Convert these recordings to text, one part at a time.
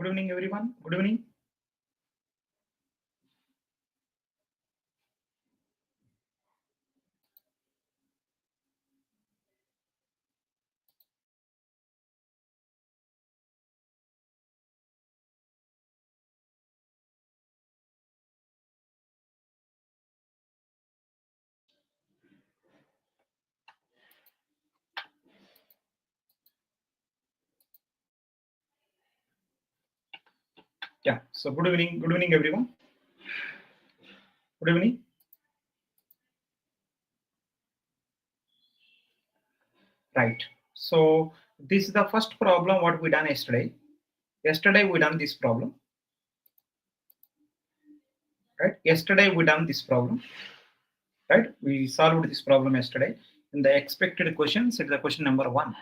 Good evening, everyone. Good evening. Yeah. So good evening. Good evening, everyone. Good evening. Right. So this is the first problem what we done yesterday. Yesterday we done this problem. Right. Yesterday we done this problem. Right. We solved this problem yesterday. In the expected questions, it's the question number 1.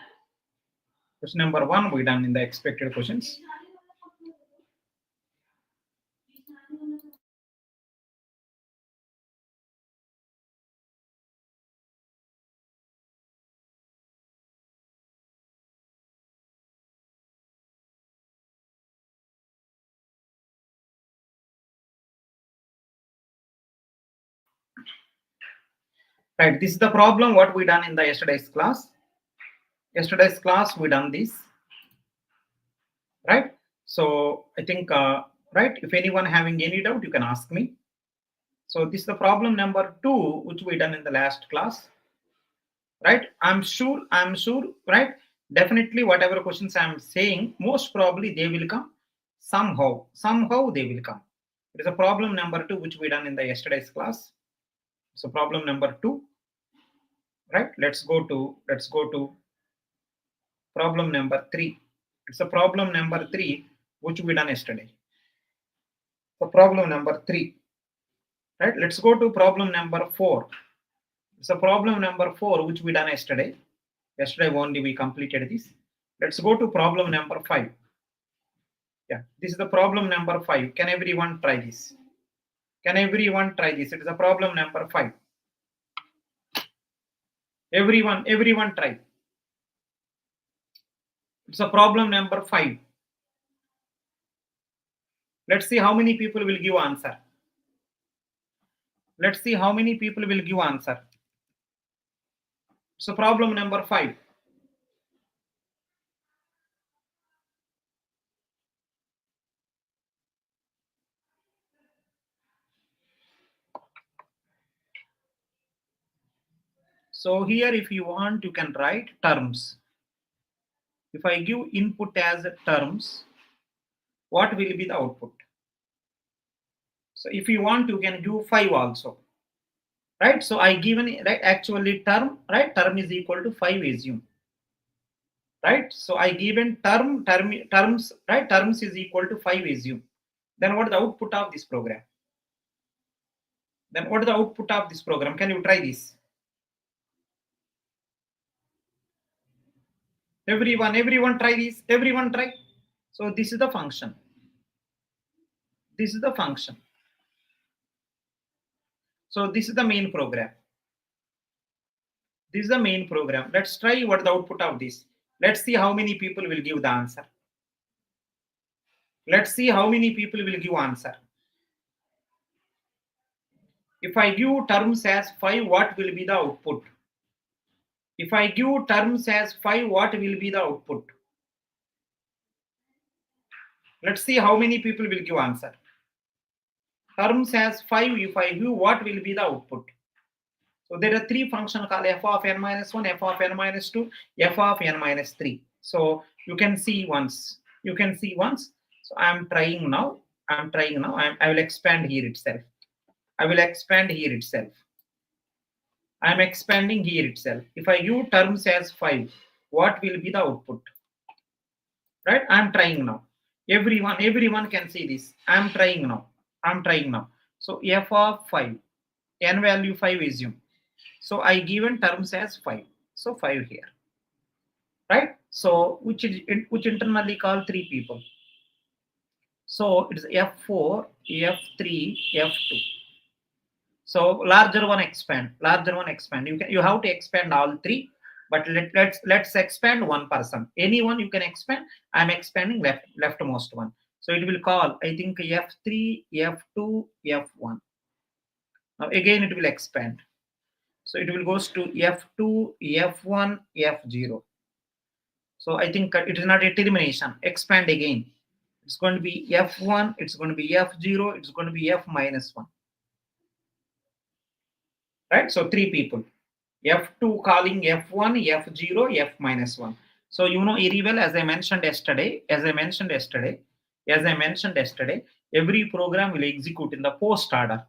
Question number 1 we done in the expected questions. Right. This is the problem what we done in the yesterday's class. Yesterday's class we done this. Right. So I think right. If anyone having any doubt, you can ask me. So this is the problem number 2, which we done in the last class, right? I'm sure, right? Definitely, whatever questions I'm saying, most probably they will come somehow they will come. It is a problem number 2, which we done in the yesterday's class. So problem number 2, right? Let's go to problem number 3. It's a problem number 3, which we done yesterday. So problem number 3. Right, let's go to problem number 4. So problem number 4, which we done yesterday. Yesterday only we completed this. Let's go to problem number 5. Yeah, this is the problem number 5. Can everyone try this? Can everyone try this? It is a problem number 5. Everyone try. It's a problem number 5. Let's see how many people will give answer. Let's see how many people will give answer. So problem number 5. So here, if you want, you can write terms. If I give input as terms, what will be the output? So if you want, you can give 5 also. Right? So I given, right, actually term, right? Term is equal to 5 assume. Right? So I given terms, right? Terms is equal to 5 assume. Then what is the output of this program? Then what is the output of this program? Can you try this? Everyone try this. Everyone try. So this is the function. This is the function. So this is the main program. This is the main program. Let's try what the output of this. Let's see how many people will give the answer. Let's see how many people will give answer. If I give terms as 5, what will be the output? If I give terms as 5, what will be the output? Let's see how many people will give answer. Terms as 5, if I give, what will be the output? So there are 3 functions called f of n minus 1, f of n minus 2, f of n minus 3. So you can see once. You can see once. So I'm trying now. I will expand here itself. I will expand here itself. I'm expanding here itself. If I give terms as 5, what will be the output? Right? I'm trying now. Everyone can see this. I'm trying now. So f of 5, n value 5 assume. So I given terms as 5. So 5 here. Right? So which internally call 3 people. So it's f4, f3, f2. So larger one expand. You have to expand all 3, but let's expand one person. Anyone you can expand. I'm expanding leftmost one. So it will call, I think, F3, F2, F1. Now again it will expand. So it will goes to F2, F1, F0. So I think it is not a termination. Expand again. It's going to be F1, it's going to be F0, it's going to be F minus 1. Right? So three people. F2 calling F1, F0, F minus 1. So you know very well, as I mentioned yesterday, every program will execute in the post order.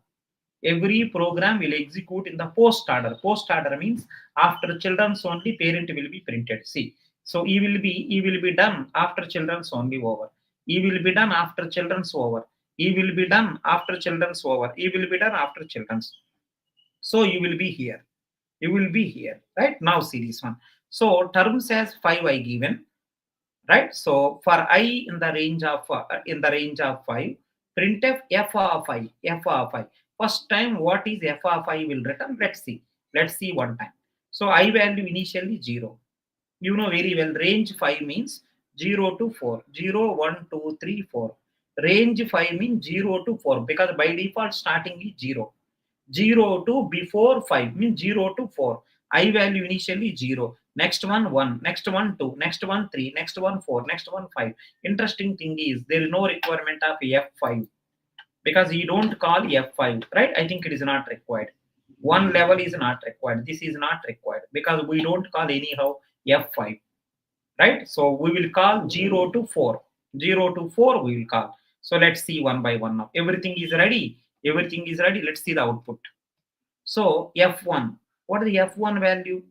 Every program will execute in the post order. Post order means after children's only parent will be printed. See, so he will be done after children's only over. He will be done after children's over. He will be done after children's over. He will be done after children's. So you will be here. You will be here, right? Now see this one. So terms as 5 I given, right? So for I in the range of 5, printf f of I, f of I. First time what is f of I will return? Let's see. Let's see one time. So I value initially 0. You know very well range 5 means 0 to 4. 0, 1, 2, 3, 4. Range 5 means 0 to 4 because by default starting is 0. 0 to before 5 means 0 to 4. I value initially 0. Next one 1. Next one 2. Next one 3. Next one 4. Next one 5. Interesting thing is there is no requirement of F5 because you don't call F5, right? I think it is not required. One level is not required. This is not required because we don't call anyhow F5, right? So we will call 0 to 4. 0 to 4 we will call. So let's see one by one now. Everything is ready. Everything is ready. Let's see the output. So F1, what is the F1 value?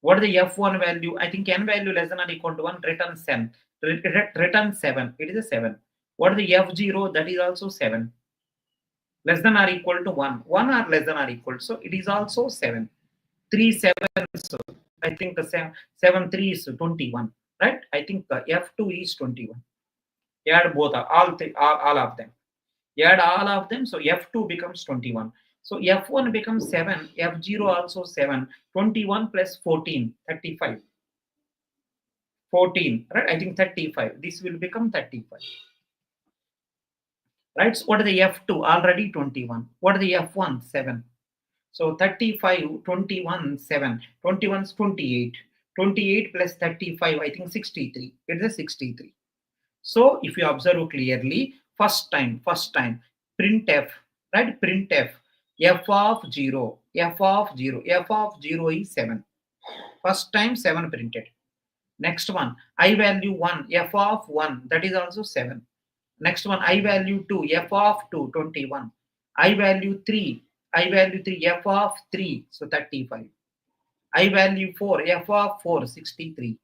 What is the F1 value? I think n value less than or equal to 1, return 7. Return 7. It is a 7. What is the F0? That is also 7. Less than or equal to 1. 1 or less than or equal. So it is also 7. 3 7. So I think the 7 3 is 21. Right? I think the F2 is 21. Add both all of them. Add all of them. So F2 becomes 21. So F1 becomes 7, F0 also 7, 21 plus 14, 35. 14, right? I think 35. This will become 35. Right? So what is the F2? Already 21. What is the F1? 7. So 35, 21, 7. 21 is 28. 28 plus 35, I think 63. It is a 63. So if you observe clearly, first time, printf, right? Printf, f of 0, f of 0, f of 0 is 7. First time 7 printed. Next one, I value 1, f of 1, that is also 7. Next one, I value 2, f of 2, 21. I value 3, f of 3, so 35. I value 4, f of 4, 63.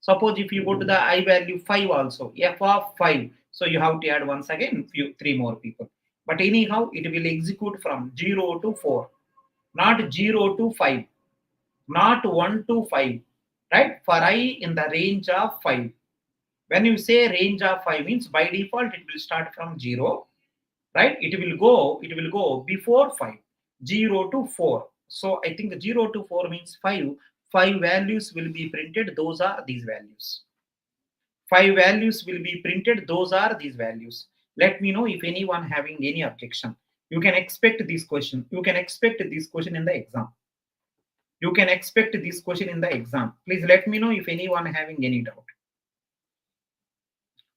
Suppose if you go to the I value 5 also, f of 5. So you have to add once again 3 more people. But anyhow, it will execute from 0 to 4, not 0 to 5, not 1 to 5, right? For I in the range of 5. When you say range of 5 means by default it will start from 0, right? It will go before 5, 0 to 4. So I think 0 to 4 means 5. 5 values will be printed. Those are these values. 5 values will be printed. Those are these values. Let me know if anyone having any objection. You can expect this question. You can expect this question in the exam. You can expect this question in the exam. Please let me know if anyone having any doubt.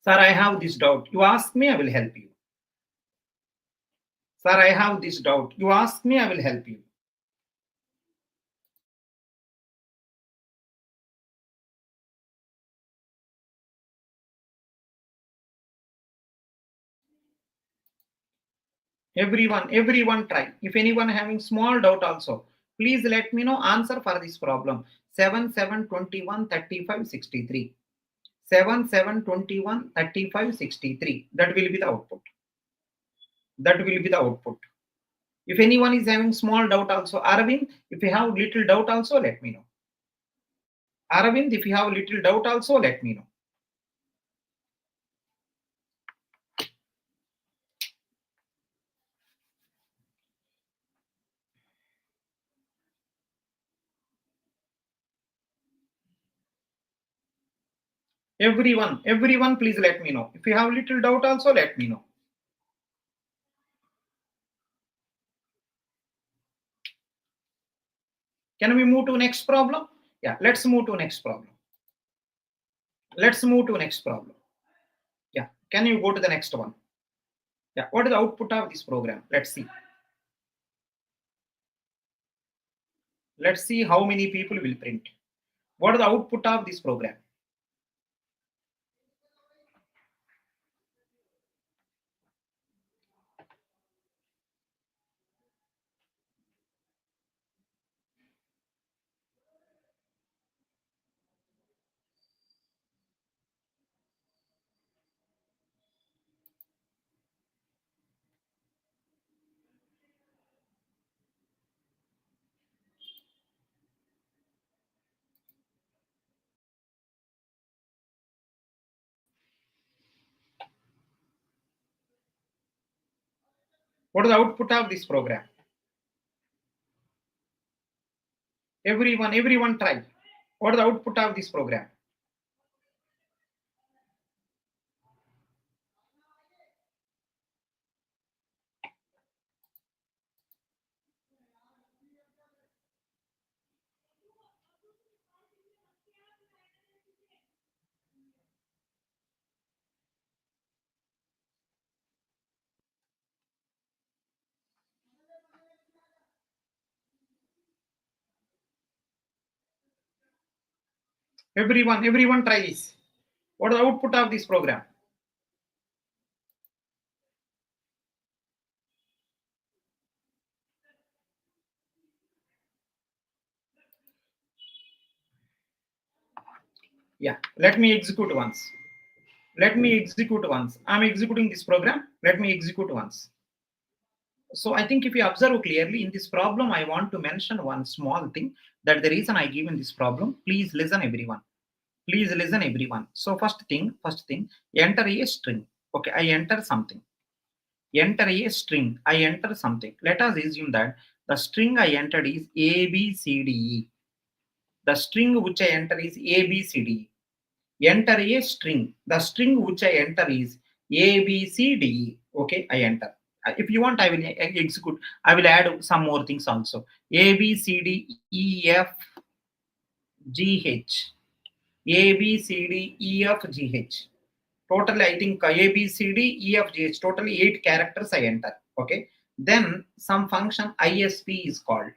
Sir, I have this doubt. You ask me, I will help you. Sir, I have this doubt. You ask me, I will help you. Everyone try. If anyone having small doubt also, please let me know answer for this problem. 7 7 21 35 63. 7 7 21 35 63. That will be the output. That will be the output. If anyone is having small doubt also, Aravind, if you have little doubt also, let me know. Aravind, if you have little doubt also, let me know. Everyone, please let me know. If you have little doubt also, let me know. Can we move to next problem? Yeah, let's move to next problem. Let's move to next problem. Yeah, can you go to the next one? Yeah, what is the output of this program? Let's see. Let's see how many people will print. What is the output of this program? What is the output of this program? Everyone try. What is the output of this program? Everyone try this. What is the output of this program? Yeah, let me execute once. I'm executing this program. Let me execute once. So I think if you observe clearly in this problem, I want to mention one small thing, that the reason I given this problem. Please listen, everyone. Please listen, everyone. So first thing, enter a string. Okay, I enter something. Enter a string. I enter something. Let us assume that the string I entered is A, B, C, D, E. The string which I enter is A, B, C, D, E. Enter a string. The string which I enter is A, B, C, D, E. Okay, I enter. If you want, I will execute. I will add some more things also. A, B, C, D, E, F, G, H. A, B, C, D, E, F, G, H. Totally, I think A, B, C, D, E, F, G, H. Totally 8 characters I enter. Okay. Then some function ISP is called.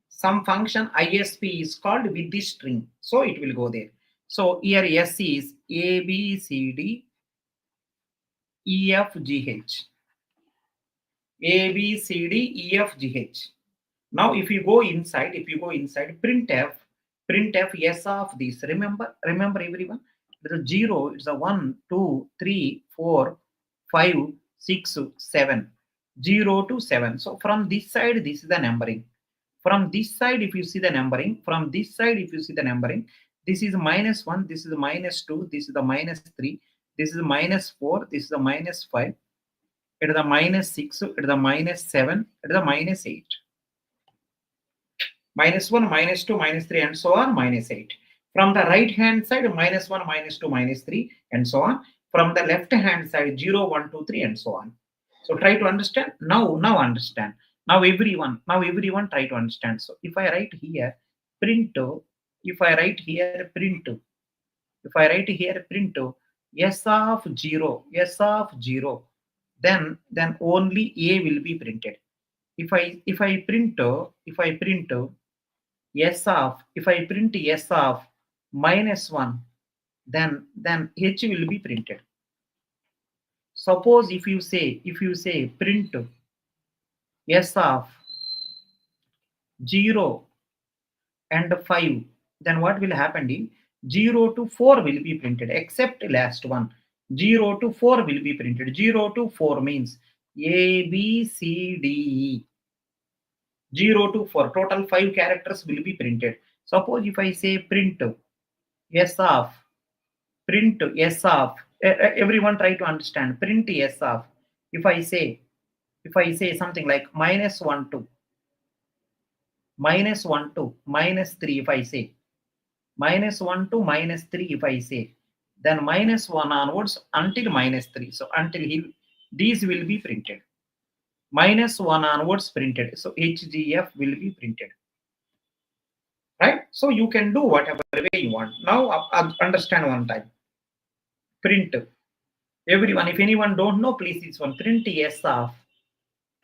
Some function ISP is called with this string. So it will go there. So here S is A, B, C, D, E, F, G, H. A, B, C, D, E, F, G, H. Now if you go inside, printf S of this. Remember everyone. There is 0, it's a 1, 2, 3, 4, 5, 6, 7. 0 to 7. So from this side, this is the numbering. From this side, if you see the numbering, this is -1, this is -2, this is the -3, this is -4, this is the -5, it is the -6, it is the -7, it is the -8. -1, -2, -3, and so on, -8. From the right hand side, -1, -2, -3, and so on. From the left hand side, 0, 1, 2, 3, and so on. So try to understand. Now understand. Now everyone try to understand. So if I write here print, if I write here print, s of 0, then only A will be printed. If I print s of -1, then H will be printed. Suppose if you say print s of 0 and 5, then what will happen is 0 to 4 will be printed, except last one. 0 to 4 will be printed. 0 to 4 means A, B, C, D, E. 0 to 4, total 5 characters will be printed. Suppose if I say print s of, everyone try to understand, print s of, if I say something like -1 to -3, if I say -1 to -3, if I say then -1 onwards until -3. So until these will be printed. -1 onwards printed. So HGF will be printed. Right? So you can do whatever way you want. Now understand one time. Print. Everyone, if anyone don't know, please this one. Print S of.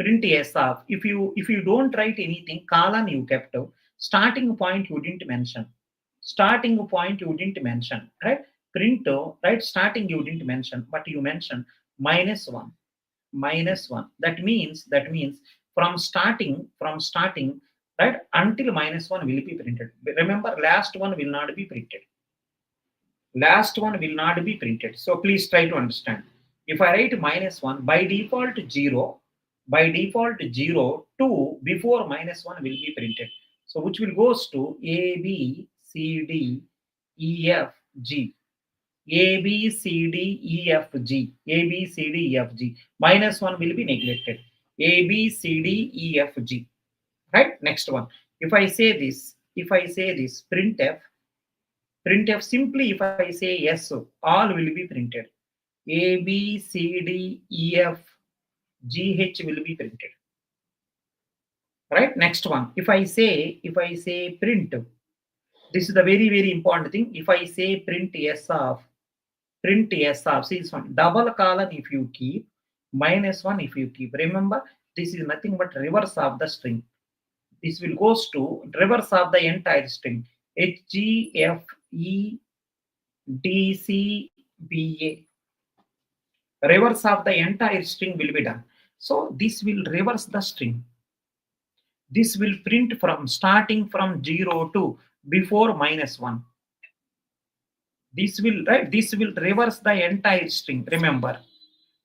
Print S of. If you don't write anything, colon you kept. Starting point you didn't mention. Starting point you didn't mention. Right? Print, right? Starting you didn't mention, but you mentioned -1. -1. That means from starting, right, until -1 will be printed. Remember, last one will not be printed. Last one will not be printed. So please try to understand. If I write -1, by default 0, 2 before -1 will be printed. So which will goes to A, B, C, D, E, F, G. A, B, C, D, E, F, G. A, B, C, D, E, F, G. -1 will be neglected. A, B, C, D, E, F, G. Right? Next one. If I say this, printf simply if I say yes, all will be printed. A, B, C, D, E, F, G, H will be printed. Right? Next one. If I say print, this is the very important thing. If I say print S of, see this one, double colon if you keep, -1 if you keep. Remember, this is nothing but reverse of the string. This will goes to reverse of the entire string. H, G, F, E, D, C, B, A. Reverse of the entire string will be done. So this will reverse the string. This will print from starting from 0 to before -1. This will reverse the entire string. Remember,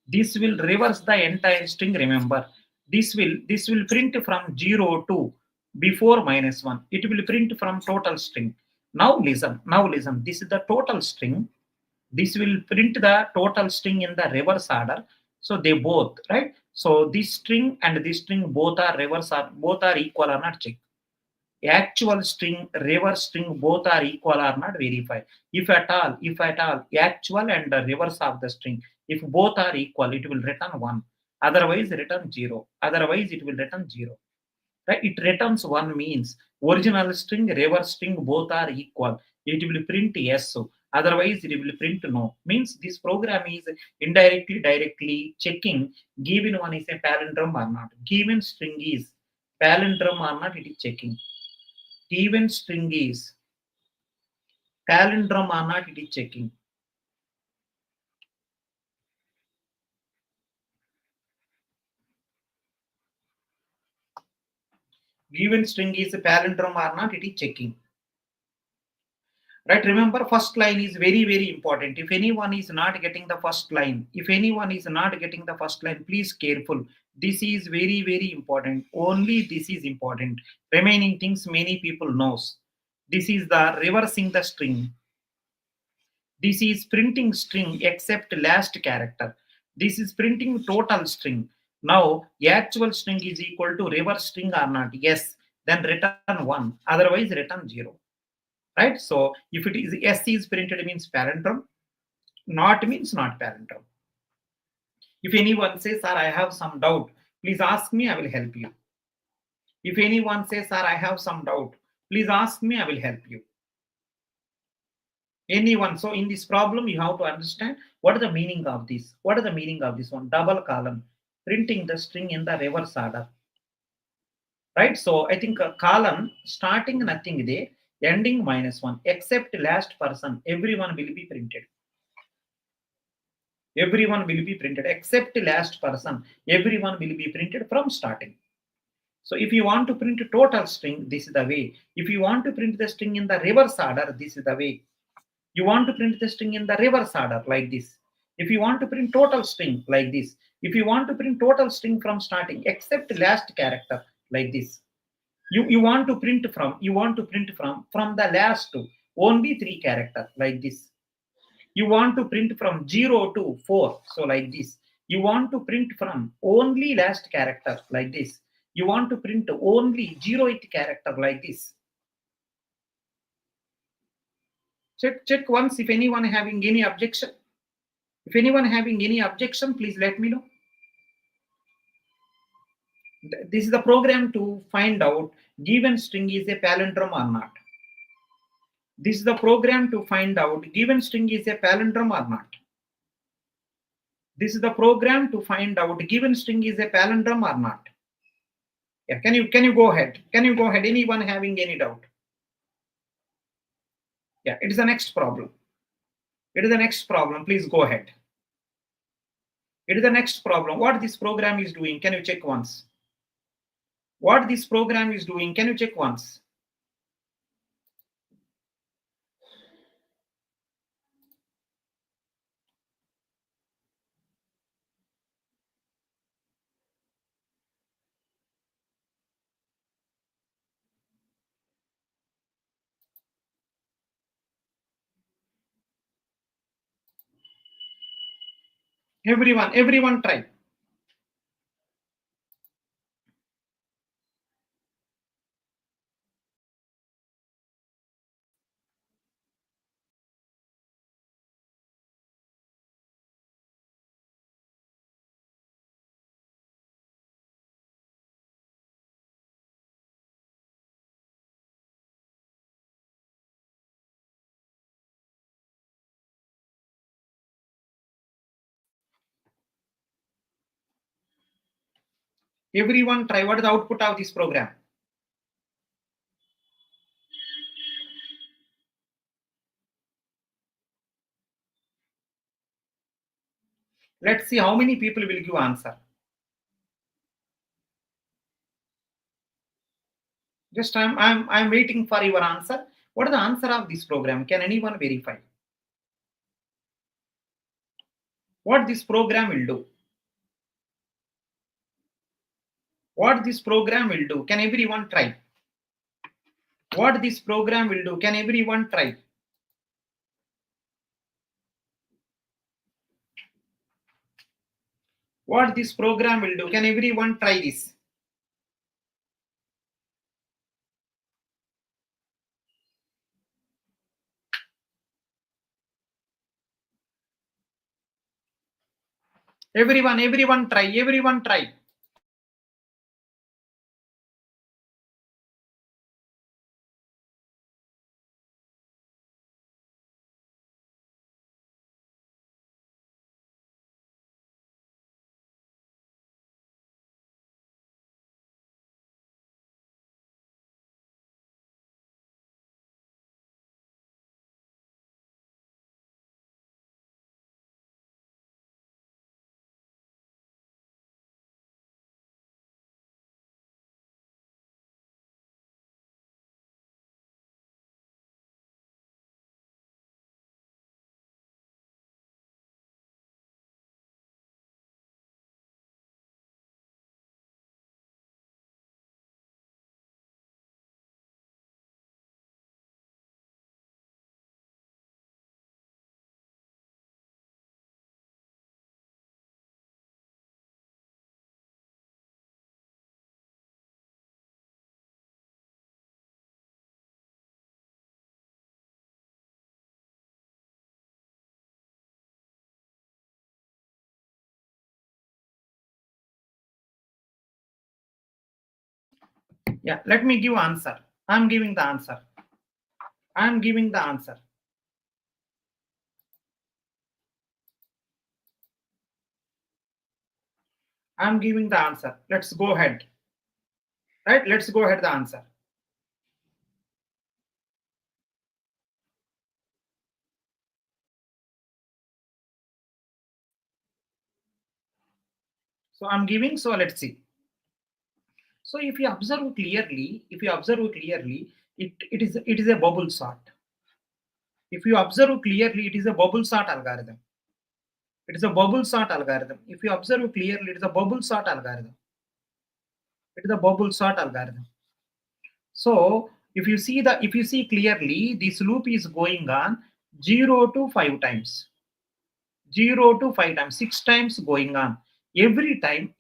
this will reverse the entire string. Remember, this will print from 0 to before -1. It will print from total string. Now listen. This is the total string. This will print the total string in the reverse order. So they both, right? So this string and this string both are both are equal or not, check. Actual string, reverse string both are equal or not, verify. If at all actual and the reverse of the string, if both are equal, it will return 1. Otherwise return 0. Otherwise it will return 0. Right? It returns 1 means original string, reverse string both are equal. It will print yes. Otherwise it will print no. Means this program is directly checking given one is a palindrome or not. Given string is palindrome or not, it is checking. Given string is palindrome or not, it is checking. Given string is a palindrome or not, it is checking. Right? Remember, first line is very important. If anyone is not getting the first line, please careful. This is very important. Only this is important. Remaining things many people knows. This is the reversing the string. This is printing string except last character. This is printing total string. Now, actual string is equal to reverse string or not? Yes. Then return 1. Otherwise, return 0. Right? So, if it is S is printed means palindrome. Not means not palindrome. If anyone says, sir, I have some doubt, please ask me, I will help you. If anyone says, sir, I have some doubt, please ask me, I will help you. Anyone. So in this problem, you have to understand what is the meaning of this. What is the meaning of this one? Double column, printing the string in the reverse order. Right? So I think a column starting nothing there, ending -1, except last person, everyone will be printed. Everyone will be printed except last person. Everyone will be printed from starting. So if you want to print total string, this is the way. If you want to print the string in the reverse order, this is the way. You want to print the string in the reverse order like this. If you want to print total string like this. If you want to print total string from starting except last character like this. You want to print from the last to only 3 character like this. You want to print from 0 to 4, so like this. You want to print from only last character like this. You want to print only 0th character like this. Check once if anyone having any objection. If anyone having any objection, please let me know. This is the program to find out given string is a palindrome or not. This is the program to find out given string is a palindrome or not. This is the program to find out given string is a palindrome or not. Yeah, can you go ahead? Can you go ahead? Anyone having any doubt? Yeah, it is the next problem. It is the next problem. Please go ahead. It is the next problem. What this program is doing, can you check once? What this program is doing, can you check once? Everyone try. Everyone try. What is the output of this program? Let's see how many people will give answer. Just I'm waiting for your answer. What is the answer of this program? Can anyone verify? What this program will do? What this program will do? Can everyone try? What this program will do? Can everyone try? What this program will do? Can everyone try this? Everyone try. Everyone try. Yeah, let me give answer. I'm giving the answer. I'm giving the answer. I'm giving the answer. Let's go ahead. Right? Let's go ahead the answer. So I'm giving, so let's see. So if you observe clearly, it is a bubble sort. If you observe clearly, it is a bubble sort algorithm. It is a bubble sort algorithm. If you observe clearly, it is a bubble sort algorithm. It is a bubble sort algorithm. So if you see clearly, this loop is going on 0 to 5 times. 0 to 5 times, 6 times going on. Every time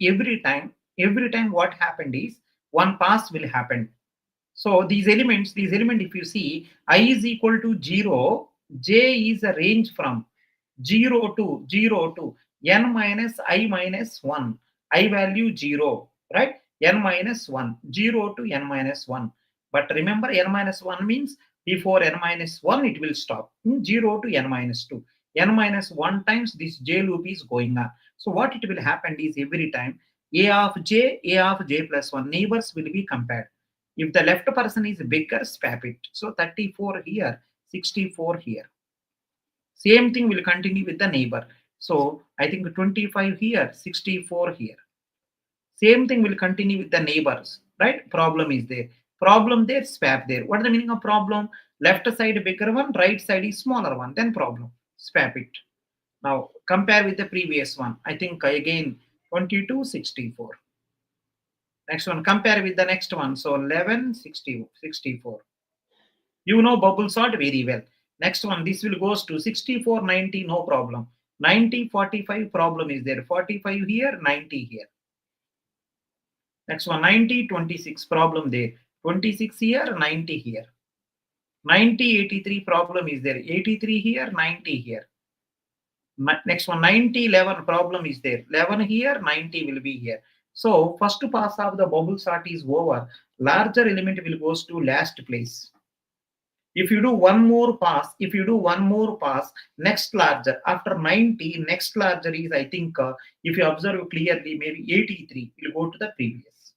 what happened is one pass will happen. So these elements, if you see, I is equal to 0, J is a range from 0 to n minus I minus 1. I value 0, right? N minus 1, 0 to n minus 1. But remember, n minus 1 means before n minus 1, it will stop. 0 to n minus 2. N minus 1 times this J loop is going on. So what it will happen is every time A of J plus 1 neighbors will be compared. If the left person is bigger, swap it. So 34 here, 64 here. Same thing will continue with the neighbor. So I think 25 here, 64 here. Same thing will continue with the neighbors, right? Problem is there. Problem there, swap there. What is the meaning of problem? Left side bigger one, right side is smaller one, then problem. Swap it. Now compare with the previous one. I think again 22, 64. Next one, compare with the next one. So 11, 60, 64. You know bubble sort very well. Next one, this will goes to 64, 90, no problem. 90, 45 problem is there. 45 here, 90 here. Next one, 90, 26 problem there. 26 here, 90 here. 90, 83 problem is there. 83 here, 90 here. Next one, 90, 11 problem is there. 11 here, 90 will be here. So first pass of the bubble sort is over. Larger element will goes to last place. If you do one more pass, next larger, after 90, next larger is, I think, if you observe clearly, maybe 83 will go to the previous.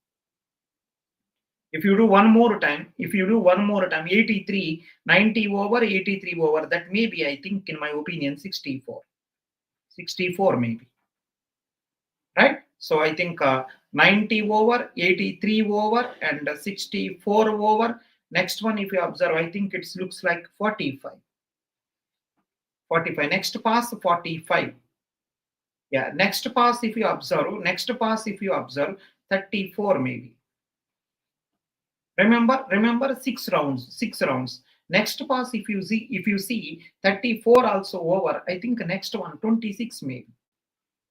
If you do one more time, 83, 90 over, 83 over, that may be, I think, in my opinion, 64. 64 maybe. Right? So I think 90 over, 83 over, and 64 over. Next one, if you observe, I think it looks like 45. 45. Next pass, 45. Yeah, next pass, if you observe, 34 maybe. Remember 6 rounds. Next pass, if you see 34 also over, I think next one, 26 maybe.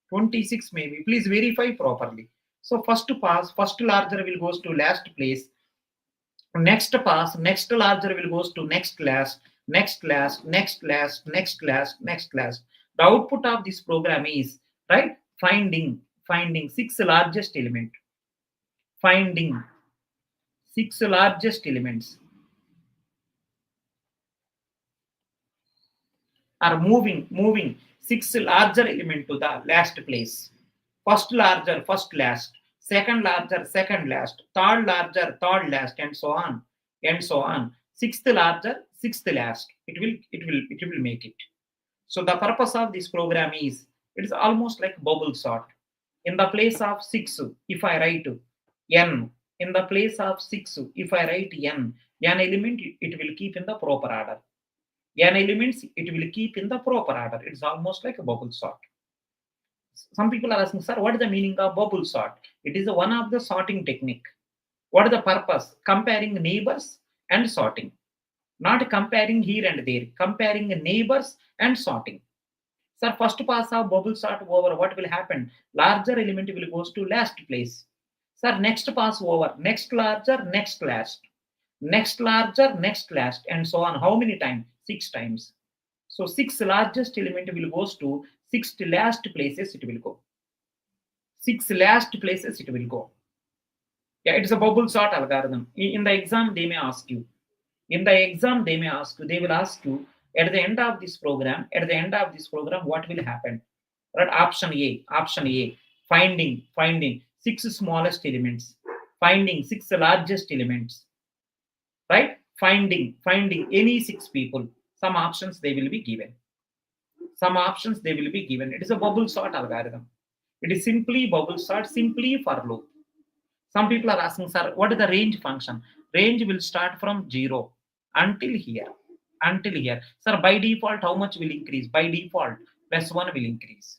26 maybe. Please verify properly. So first pass, first larger will goes to last place. Next pass, next larger will goes to next last. The output of this program is, right, finding 6 largest element. Finding 6 largest elements. Are moving 6 larger element to the last place. First larger, first last. Second larger, second last. Third larger, third last, and so on. Sixth larger, sixth last. It will make it. So the purpose of this program is, it is almost like bubble sort. In the place of 6, if I write n, in the place of 6, if I write n element, it will keep in the proper order. N elements, it will keep in the proper order. It's almost like a bubble sort. Some people are asking, sir, what is the meaning of bubble sort? It is one of the sorting technique. What is the purpose? Comparing neighbors and sorting. Not comparing here and there. Comparing neighbors and sorting. Sir, first pass of bubble sort over, what will happen? Larger element will goes to last place. Sir, next pass over, next larger, next last. Next larger, next last, and so on. How many times? 6 times. So 6 largest element will goes to 6 last places it will go. 6 last places it will go. Yeah, it's a bubble sort algorithm. In the exam, they may ask you. They will ask you at the end of this program, what will happen? Right? Option A, finding 6 smallest elements, finding 6 largest elements, right? Finding any 6 people. Some options they will be given. It is a bubble sort algorithm. It is simply bubble sort, simply for loop. Some people are asking, sir, what is the range function? Range will start from 0 until here. Sir, by default, how much will increase? By default, plus 1 will increase.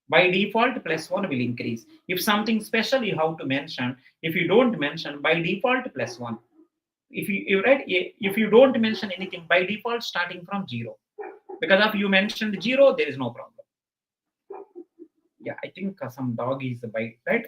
By default, plus 1 will increase. If something special you have to mention, if you don't mention, by default, plus 1. If you don't mention anything, by default starting from 0. Because if you mentioned 0, there is no problem. Yeah, I think some dog is bite, right?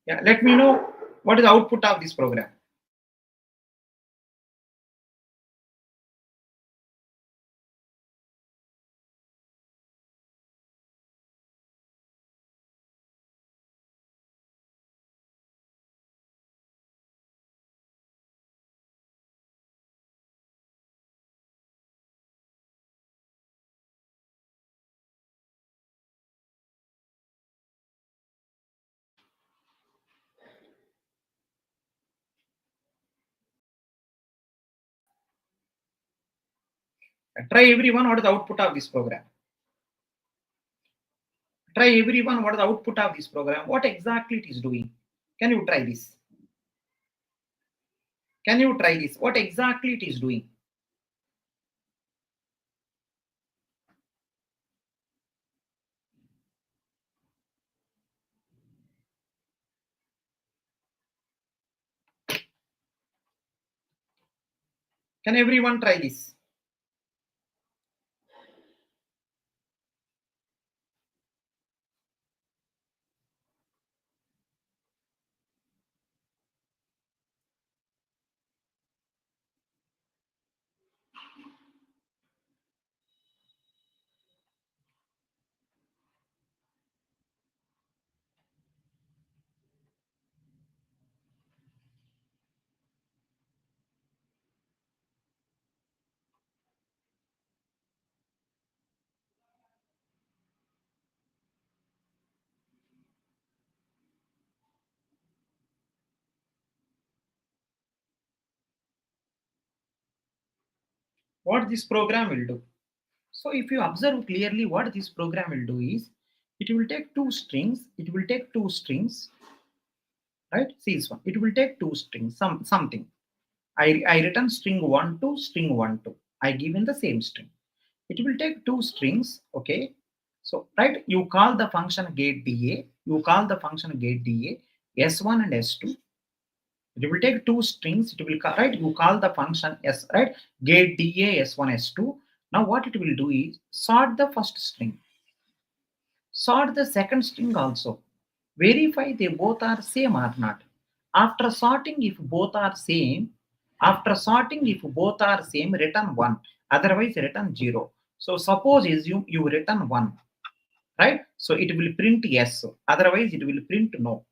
Yeah, let me know what is the output of this program. Try everyone, what is the output of this program? Try everyone, what is the output of this program? What exactly it is doing? Can you try this? Can you try this? What exactly it is doing? Can everyone try this? What this program will do? So if you observe clearly what this program will do is, it will take two strings, right? See this one, it will take two strings, something. I return string 1 to string 1 to. I give in the same string. It will take two strings, okay? So, right, you call the function GATE S1 and S2. It will take two strings, it will call, right, you call the function S, right, GATE S1, S2. Now what it will do is sort the first string, sort the second string also, verify they both are same or not. After sorting, if both are same, return 1, otherwise return 0. So suppose assume you return 1, right? So it will print yes, otherwise it will print no.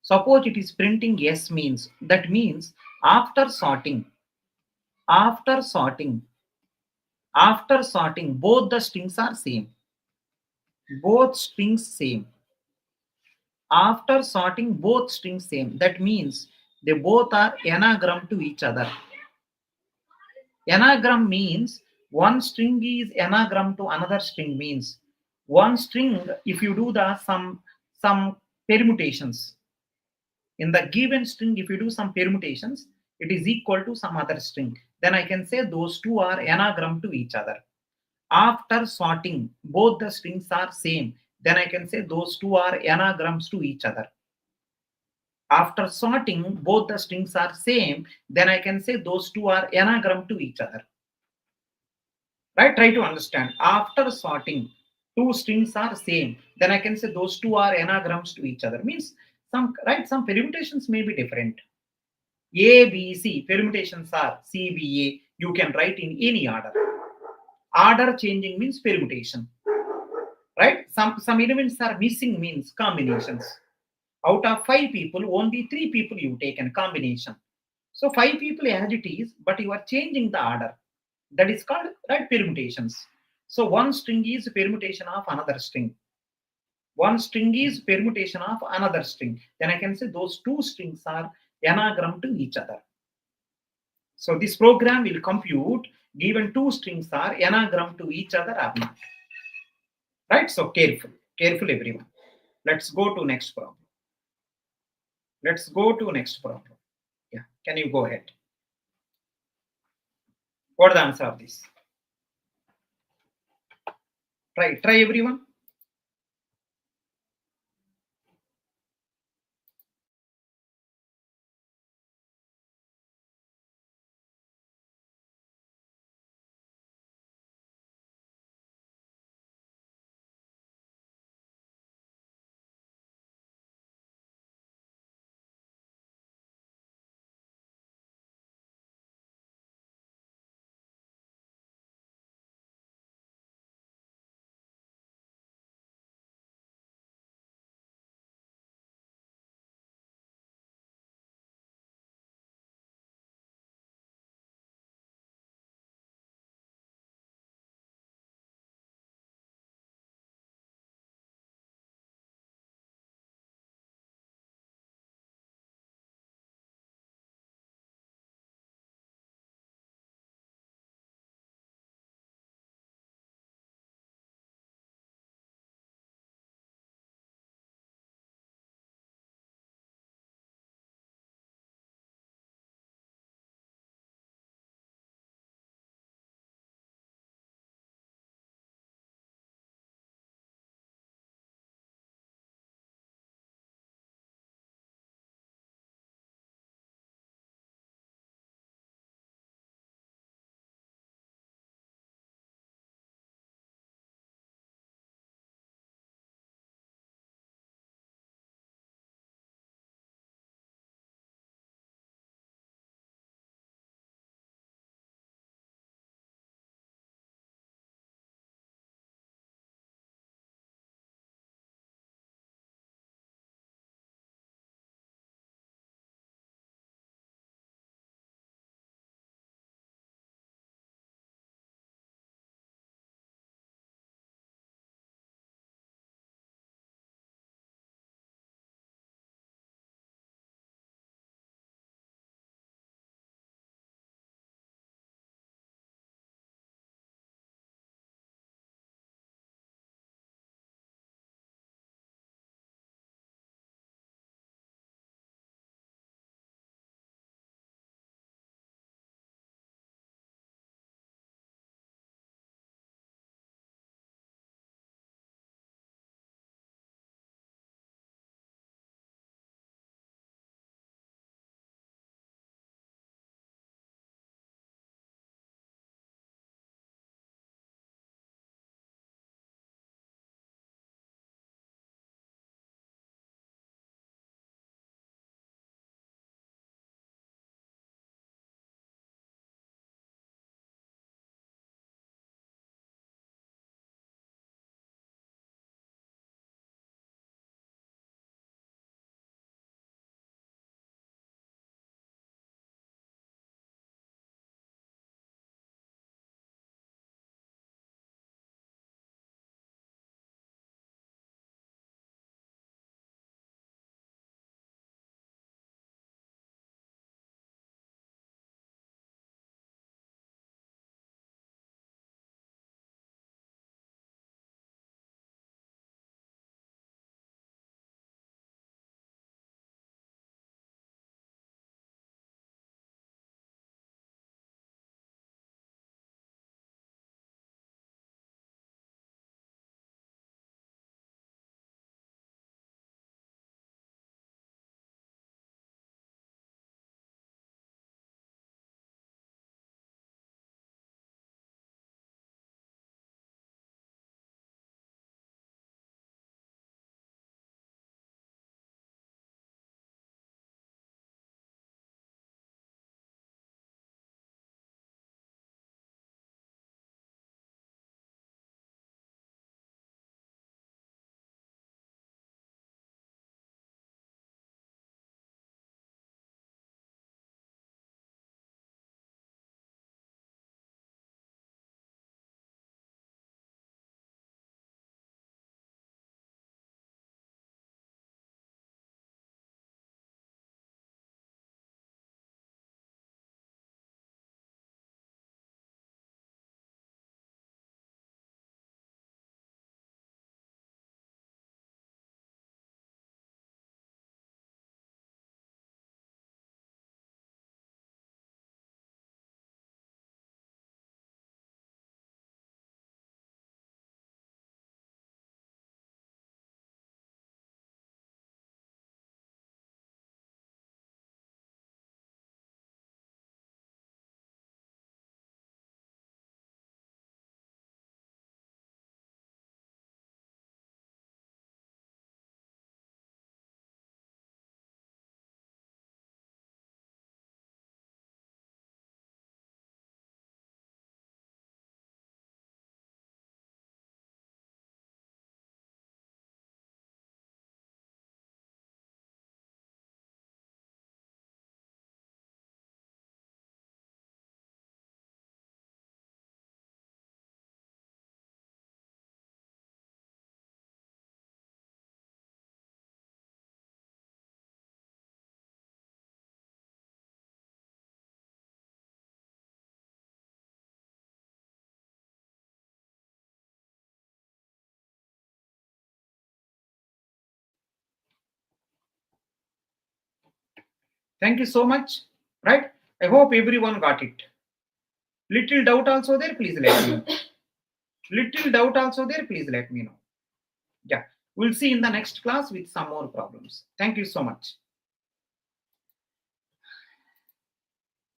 Suppose it is printing yes, means that means after sorting, after sorting, both the strings are same, both strings same. After sorting, both strings same, that means they both are anagram to each other. Anagram means one string is anagram to another string, means one string, if you do the some permutations in the given string, if you do some permutations, it is equal to some other string, then I can say those two are anagram to each other. After sorting, both the strings are same, then I can say those two are anagrams to each other. After sorting, both the strings are same, then I can say those two are anagram to each other. Right? Try to understand. After sorting, two strings are same, then I can say those two are anagrams to each other. Means some, right, some permutations may be different. A, B, C permutations are C, B, A. You can write in any order. Order changing means permutation. Right? Some elements are missing means combinations. Out of 5 people, only 3 people you take in combination. So 5 people as it is, but you are changing the order. That is called, right, permutations. So one string is permutation of another string. One string is permutation of another string. Then I can say those two strings are anagram to each other. So this program will compute given two strings are anagram to each other or not. Right? So careful everyone. Let's go to next problem. Let's go to next problem. Yeah, can you go ahead? What the answer of this? Try everyone. Thank you so much. Right? I hope everyone got it. Little doubt also there, please let me know. Little doubt also there, please let me know. Yeah, we'll see in the next class with some more problems. Thank you so much.